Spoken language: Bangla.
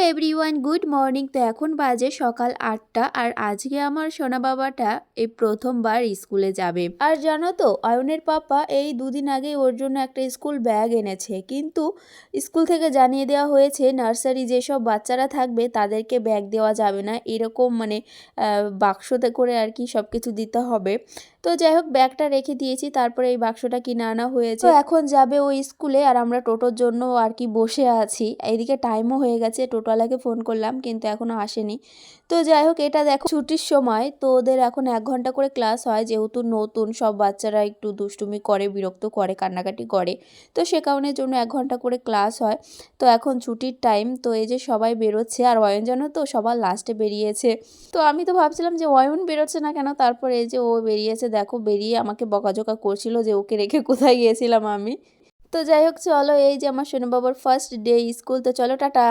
Everyone, good morning. তো এখন বাজে সকাল ৮টা আর আজকে আমার সোনা বাবাটা এই প্রথমবার স্কুলে যাবে। আর জানো তো, অয়নের পাপা এই দুদিন আগে ওর জন্য একটা স্কুল ব্যাগ এনেছে, কিন্তু স্কুল থেকে জানিয়ে দেওয়া হয়েছে নার্সারি যেসব বাচ্চারা থাকবে তাদেরকে ব্যাগ দেওয়া যাবে না, এরকম মানে বাক্সতে করে আর কি সব কিছু দিতে হবে। তো যাই হোক, ব্যাগটা রেখে দিয়েছি, তারপরে এই বাক্সটা কিনে আনা হয়েছে। তো এখন যাবে ওই স্কুলে আর আমরা টোটোর জন্য আর কি বসে আছি। এইদিকে টাইমও হয়ে গেছে, টোটোওয়ালাকে ফোন করলাম কিন্তু এখনো আসেনি। তো যাই হোক, এটা দেখো ছুটির সময়, তো ওদের এখন 1 ঘন্টা করে ক্লাস হয়, যেহেতু নতুন সব বাচ্চারা একটু দুষ্টুমি করে, বিরক্ত করে, কান্নাকাটি করে, তো সে কারণের জন্য 1 ঘন্টা করে ক্লাস হয়। তো এখন ছুটির টাইম, তো এই যে সবাই বেরোচ্ছে আর অয়ন জানো তো সবার লাস্টে বেরিয়েছে। তো আমি তো ভাবছিলাম যে অয়ন বেরোচ্ছে না কেন, তারপরে এই যে ও বেরিয়েছে, দেখো বেরিয়ে আমাকে বকাঝকা করছিল যে ওকে রেখে কোথায় গিয়েছিলাম আমি। তো যাই হোক, চলো, এই যে আমার সোনু বাবার ফার্স্ট ডে স্কুল, তো চলো টাটা।